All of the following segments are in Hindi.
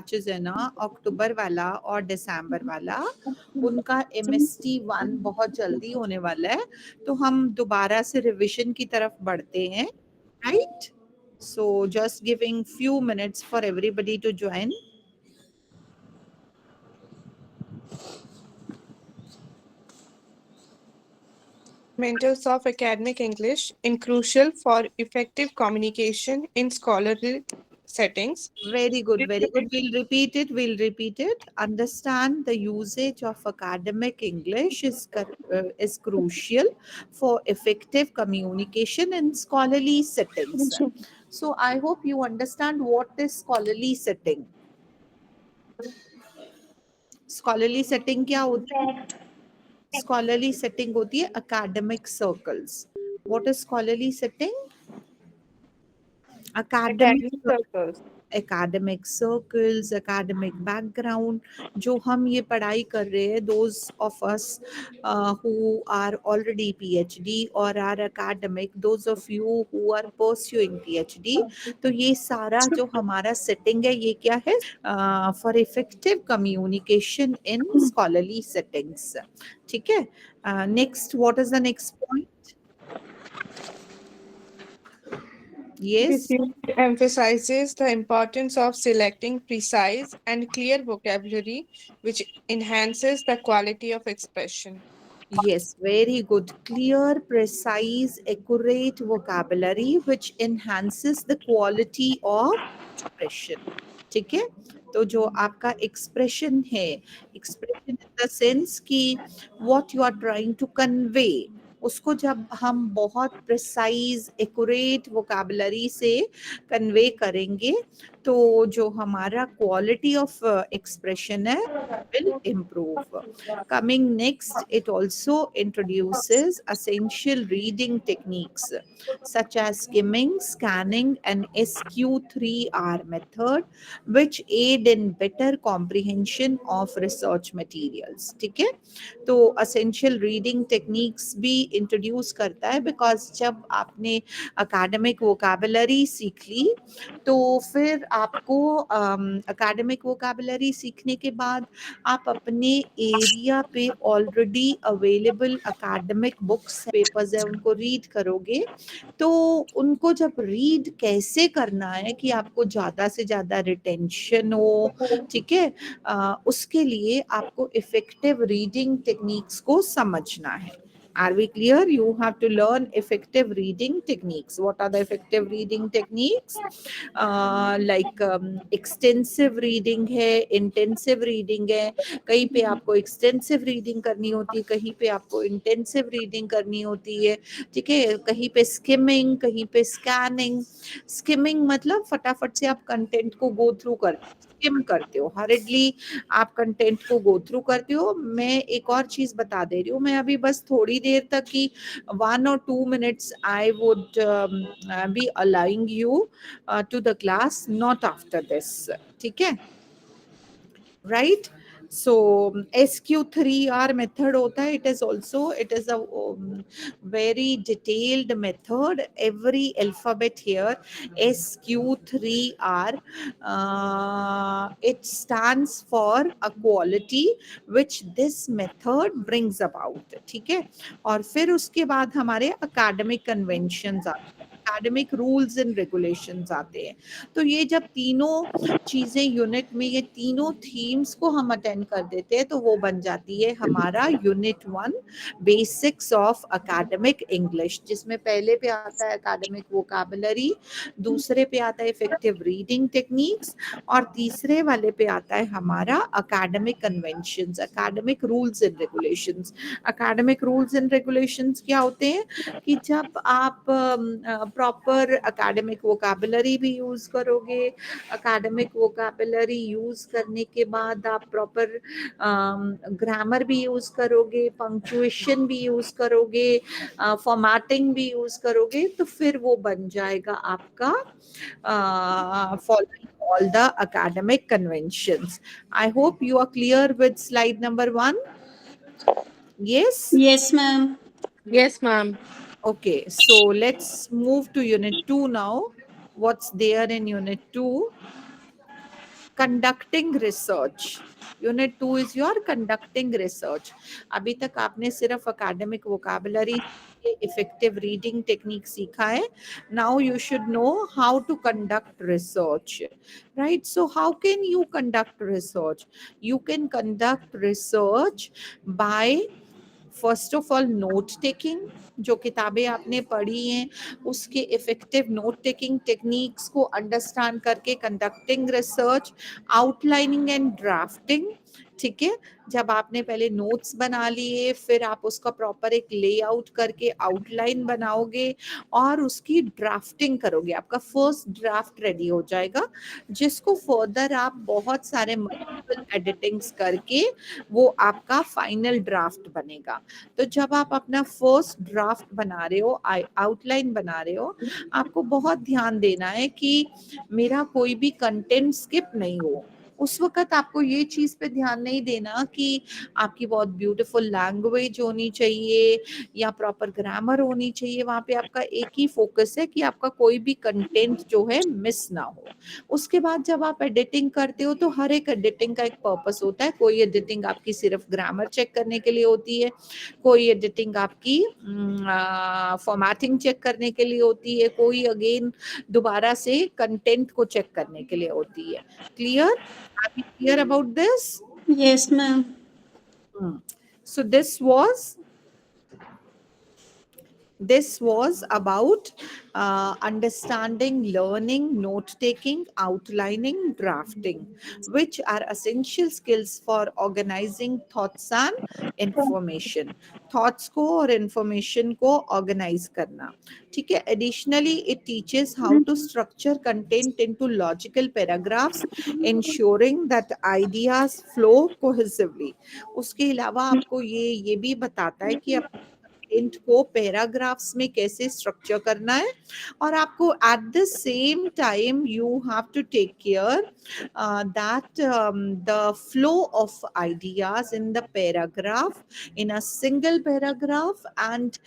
बैचेस है ना, अक्टूबर वाला और दिसंबर वाला, उनका MST 1 बहुत जल्दी होने वाला है, तो हम दोबारा से रिविजन की तरफ बढ़ते हैं, right? So just giving few minutes for everybody to join. Fundamentals of academic English in crucial for effective communication in scholarly settings. Very good, very good. We'll repeat it. We'll repeat it. Understand the usage of academic English is crucial for effective communication in scholarly settings. So I hope you understand what is scholarly setting. Scholarly setting क्या होती है? Scholarly setting होती है academic circles. What is scholarly setting? Academic circles. academic circles, academic background, जो हम ये पढ़ाई कर रहे हैं, those of us who are already PhD or are academic, those of you who are pursuing PhD, तो ये सारा जो हमारा setting है, ये क्या है? For effective communication in scholarly settings. ठीक है? Next, what is the next point? Yes. This unit emphasizes the importance of selecting precise and clear vocabulary, which enhances the quality of expression. Yes, very good. Clear, precise, accurate vocabulary which enhances the quality of expression. ठीक है? तो जो आपका expression है, expression in the sense कि what you are trying to convey, उसको जब हम बहुत precise, accurate vocabulary से convey करेंगे, तो जो हमारा quality of expression है, will improve. Coming next, it also introduces essential reading techniques such as skimming, scanning, and SQ3R method, which aid in better comprehension of research materials. ठीक है? तो essential reading techniques भी introduce करता है, because जब आपने academic vocabulary सीख ली, तो फिर आपको academic vocabulary सीखने के बाद आप अपने एरिया पे already available academic books papers है, उनको रीड करोगे, तो उनको जब रीड कैसे करना है कि आपको ज्यादा से ज्यादा रिटेंशन हो, ठीक है, उसके लिए आपको इफेक्टिव रीडिंग टेक्निक्स को समझना है. Are we clear? You have to learn effective reading techniques. What are the effective reading techniques? Like extensive reading है, intensive reading है. कहीं पे आपको extensive reading करनी होती है, कहीं पे आपको intensive reading करनी होती है. ठीक है? कहीं पे skimming, कहीं पे scanning. Skimming मतलब फटाफट से आप कंटेंट को go through कर स्किम करते हो, हरिडली आप कंटेंट को गो थ्रू करते हो. मैं एक और चीज बता दे रही हूँ, मैं अभी बस थोड़ी देर तक ही 1 or 2 minutes I would be allowing you to the class, not after this. ठीक है? Right? So SQ3R method होता है. It is a very detailed method. Every alphabet here, SQ3R, it stands for a quality which this method brings about. ठीक है? और फिर उसके बाद हमारे academic conventions आते हैं, academic rules and regulations आते हैं. तो ये जब तीनों चीजें यूनिट में, ये तीनों थीम्स को हम अटेंड कर देते हैं, तो वो बन जाती है हमारा unit 1 basics of academic English, जिसमें पहले पे आता है एकेडमिक वोकैबुलरी, दूसरे पे आता है इफेक्टिव रीडिंग टेक्निक्स, और तीसरे वाले पे आता है हमारा academic conventions, academic rules and regulations. Academic rules and regulations क्या होते हैं कि जब आप प्रॉपर एकेडमिक वोकैबुलरी भी यूज करोगे, एकेडमिक वोकैबुलरी यूज करने के बाद आप प्रॉपर ग्रामर भी यूज करोगे, पंक्चुएशन भी यूज करोगे, फॉर्मेटिंग भी यूज करोगे, तो फिर वो बन जाएगा आपका following all the academic conventions. I hope you are clear with slide number 1. Yes? Yes, ma'am. Yes, ma'am. Okay, so let's move to unit 2 now. What's there in unit 2? Conducting research, unit 2 is your conducting research. अभी तक आपने सिर्फ academic vocabulary, effective reading technique सीखा है। Now you should know how to conduct research, right? So how can you conduct research? You can conduct research by first of all note taking, जो किताबें आपने पढ़ी हैं उसके इफेक्टिव नोट टेकिंग टेक्निक्स को अंडरस्टैंड करके conducting research, outlining and drafting. ठीक है, जब आपने पहले नोट्स बना लिए फिर आप उसका प्रॉपर एक लेआउट करके आउटलाइन बनाओगे और उसकी ड्राफ्टिंग करोगे, आपका फर्स्ट ड्राफ्ट रेडी हो जाएगा, जिसको फर्दर आप बहुत सारे मल्टीपल एडिटिंग्स करके वो आपका फाइनल ड्राफ्ट बनेगा। तो जब आप अपना फर्स्ट ड्राफ्ट बना रहे हो, आउटलाइन बना रहे हो, आपको बहुत ध्यान देना है कि मेरा कोई भी कंटेंट स्किप नहीं हो। उस वक्त आपको ये चीज पे ध्यान नहीं देना कि आपकी बहुत ब्यूटीफुल लैंग्वेज होनी चाहिए या प्रॉपर ग्रामर होनी चाहिए, वहां पे आपका एक ही फोकस है कि आपका कोई भी कंटेंट जो है मिस ना हो। उसके बाद जब आप एडिटिंग करते हो तो हर एक एडिटिंग का एक पर्पस होता है। कोई एडिटिंग आपकी सिर्फ ग्रामर चेक करने के लिए होती है, कोई एडिटिंग आपकी फॉर्मेटिंग चेक करने के लिए होती है, कोई अगेन दोबारा से कंटेंट को चेक करने के लिए होती है। Clear? Are you clear about this? Yes, ma'am. So this was about understanding, learning, note taking, outlining, drafting, which are essential skills for organizing thoughts and information. Thoughts को और information को organize करना, ठीक है? Additionally, it teaches how to structure content into logical paragraphs, ensuring that ideas flow cohesively. उसके अलावा आपको ये भी बताता है कि आप कंटेंट को पैराग्राफ्स में कैसे स्ट्रक्चर करना है, और आपको at the same time you have to take care that the flow of ideas in the paragraph, in a single paragraph, and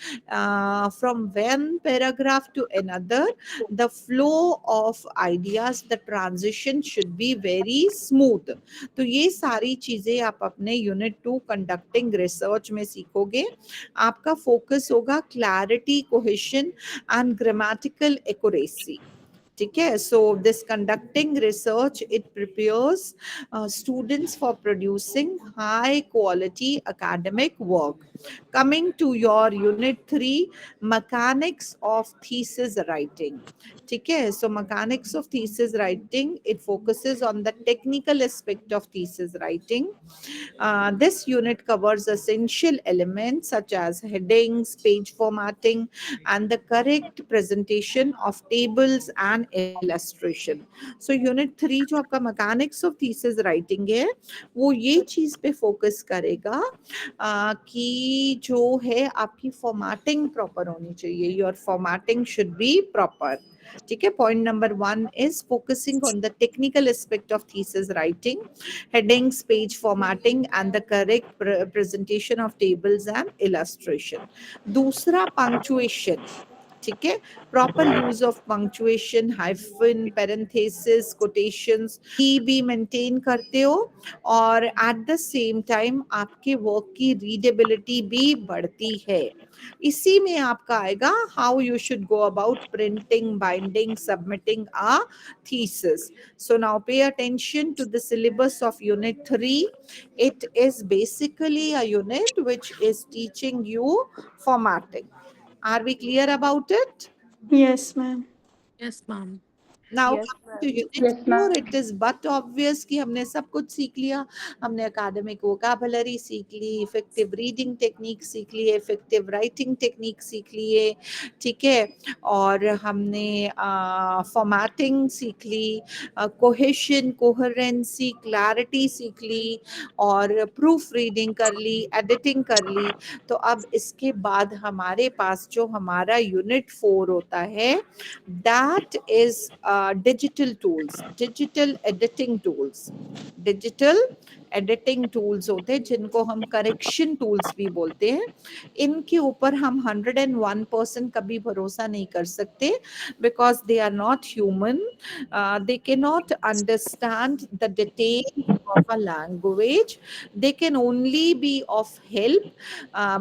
from one paragraph to another, the flow of ideas, the transition should be very smooth. तो ये सारी चीजें आप अपने यूनिट 2 कंडक्टिंग रिसर्च में सीखोगे। आपका फोकस होगा clarity, cohesion and grammatical accuracy, ठीक है? So this conducting research it prepares students for producing high quality academic work. Coming to your unit 3, mechanics of thesis writing, ठीक है? So mechanics of thesis writing it focuses on the technical aspect of thesis writing. This unit covers essential elements such as headings, page formatting, and the correct presentation of tables and illustration. So unit 3 जो आपका mechanics of thesis writing है, वो ये चीज पे फोकस करेगा कि जो है आपकी फॉर्मेटिंग प्रॉपर होनी चाहिए. Your formatting should be proper, ठीक है? Point number 1 is focusing on the technical aspect of thesis writing, headings, page formatting, and the correct presentation of tables and illustration. दूसरा punctuation, ठीक है? Proper use of punctuation, hyphen, parenthesis, quotations भी मेंटेन करते हो, और एट द सेम टाइम आपके वर्क की रीडेबिलिटी भी बढ़ती है. इसी में आपका आएगा how you should go about printing, binding, submitting a thesis. So now pay attention to the syllabus of unit 3. It is basically a unit which is teaching you formatting. Are we clear about it? Yes, ma'am. Yes, ma'am. Now Yes, coming to ma'am. unit Yes, 4, ma'am. it is but obvious कि हमने सब कुछ सीख लिया. हमने academic vocabulary सीख ली, effective reading technique सीख ली, effective writing technique सीख ली है, ठीक है? और हमने formatting सीख ली, cohesion, coherency, clarity सीख ली, और proof reading कर ली, editing कर ली. तो अब इसके बाद हमारे पास जो हमारा unit 4 होता है, that is digital tools, digital editing tools, digital editing tools होते हैं जिनको हम करेक्शन टूल्स भी बोलते हैं, इनके ऊपर हम 101% कभी भरोसा नहीं कर सकते, because they are not human, they cannot understand the details of a language. They can only be of help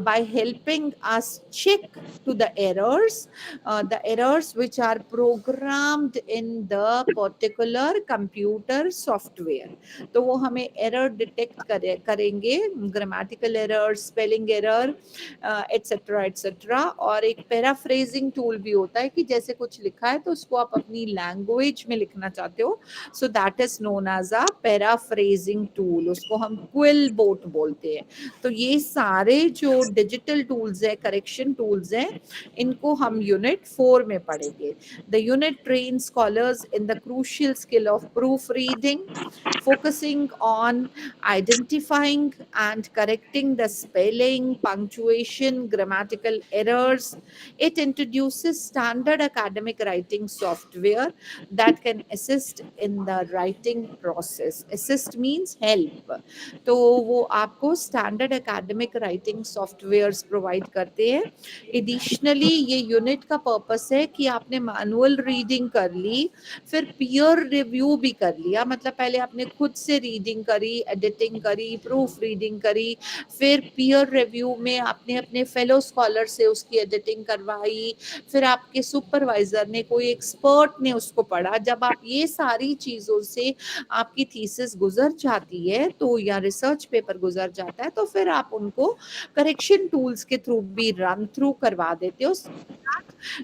by helping us check to the errors which are programmed in the particular computer software. तो वो हमें एरर डिटेक्ट करेंगे, grammatical error, spelling error, etcetera etcetera. और एक पैराफ्रेजिंग टूल भी होता है कि जैसे कुछ लिखा है तो उसको आप अपनी लैंग्वेज में लिखना चाहते हो, so that is known as a paraphrasing tool, उसको हम क्विल बोट बोलते हैं। तो ये सारे जो डिजिटल टूल्स है, करेक्शन टूल्स हैं, इनको हम यूनिट 4 में पढ़ेंगे। The unit train scholars in the crucial skill of proof reading, focusing on identifying and correcting the spelling, punctuation, grammatical errors. It introduces standard academic writing software that can assist in the writing process. Assist means help. तो वो आपको standard academic writing softwares provide करते हैं। एडिशनली ये यूनिट का पर्पस है कि आपने मैनुअल रीडिंग कर ली, फिर पीयर रिव्यू भी कर लिया, मतलब पहले आपने खुद से रीडिंग करी, एडिटिंग करी, प्रूफ रीडिंग करी, फिर पीयर रिव्यू में आपने अपने फेलो स्कॉलर से उसकी एडिटिंग करवाई, फिर आपके सुपरवाइजर ने, कोई एक्सपर्ट ने उसको पढ़ा। जब आप ये सारी चीज़ों से आपकी थीसिस गुजर जाती है तो, या रिसर्च पेपर गुजर जाता है, तो फिर आप उनको करेक्शन टूल्स के थ्रू भी रन थ्रू करवा देते हो।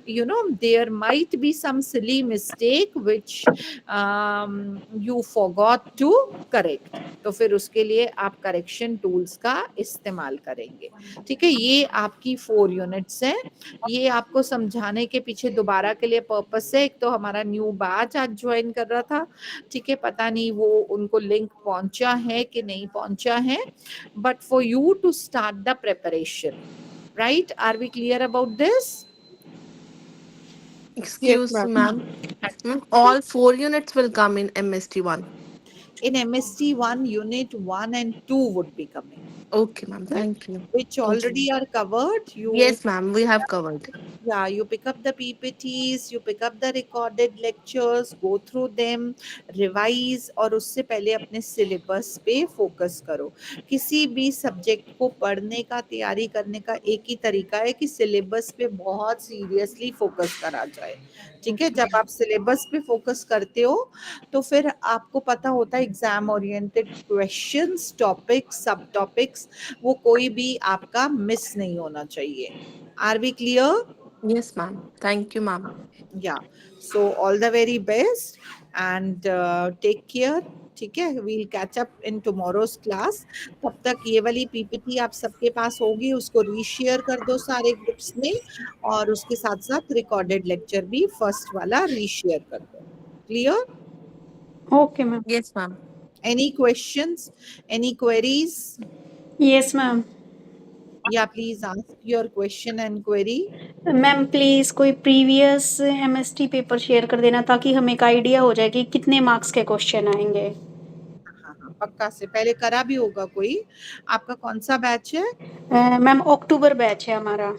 You know, there might be some silly mistake which you forgot to correct, तो फिर उसके लिए आप करेक्शन टूल्स का इस्तेमाल करेंगे। ठीक है, ये आपकी 4 यूनिट्स हैं। ये आपको समझाने के पीछे दोबारा के लिए पर्पस है, एक तो हमारा न्यू बैच आज ज्वाइन कर रहा था, ठीक है, पता नहीं वो उनको लिंक पहुंचा है कि नहीं पहुंचा है, but for you to start the preparation, right? Are we clear about this? Excuse ma'am. ma'am. Ma'am, all 4 units will come in MST1. In MST1, unit 1 and 2 would be coming, Okay, ma'am. Thank you. which already are covered. You Yes, ma'am. We have covered. Yeah, you pick up the PPTs, you pick up the recorded lectures, go through them, revise, और उससे पहले अपने सिलेबस पे फोकस करो। किसी भी सब्जेक्ट को पढ़ने का, तैयारी करने का एक ही तरीका है कि सिलेबस पे बहुत सीरियसली फोकस करा जाए। ठीक है, जब आप सिलेबस पे फोकस करते हो तो फिर आपको पता होता है एग्जाम ओरिएंटेड क्वेश्चंस, टॉपिक्स, सब टॉपिक्स, वो कोई भी आपका मिस नहीं होना चाहिए। Are we clear? Yes, ma'am. Thank you, ma'am. Yeah, so all the very best and take care. ठीक है, we'll catch up in tomorrow's class. तब तक ये वाली पीपीटी आप सबके पास होगी, उसको रीशेयर कर दो सारे ग्रुप्स में, और उसके साथ साथ रिकॉर्डेड लेक्चर भी फर्स्ट वाला रीशेयर कर दो। Clear? Okay, ma'am. Yes, ma'am. Any questions, any queries? Yes, ma'am. Yeah, please ask your question and query. Ma'am please कोई प्रीवियस एमएसटी पेपर शेयर कर देना ताकि हमें एक आइडिया हो जाए कि कितने मार्क्स के क्वेश्चन आएंगे। हाँ हाँ, पक्का से पहले करा भी होगा कोई। आपका कौन सा बैच है? मैम अक्टूबर बैच है हमारा।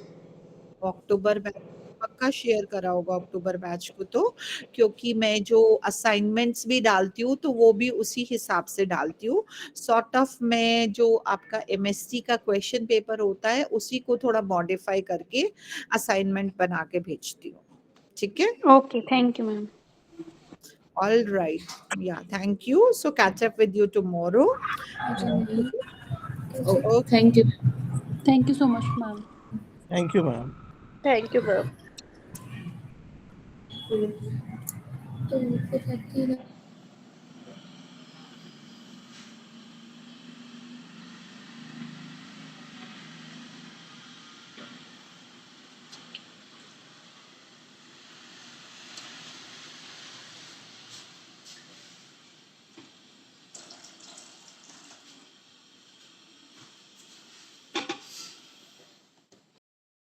अक्टूबर बैच पक्का शेयर करा होगा अक्टूबर बैच को, तो क्योंकि मैं जो असाइनमेंट्स भी डालती हूँ तो वो भी उसी हिसाब से डालती हूँ। सॉर्ट ऑफ मैं जो आपका एमएससी का क्वेश्चन पेपर होता है उसी को थोड़ा मॉडिफाई करके असाइनमेंट बना के भेजती हूँ। ठीक है, okay, thank you ma'am. All right, yeah thank you. So catch up with you tomorrow. Thank you. Thank you so much ma'am. Thank you, ma'am. Thank you, ma'am. तो फिर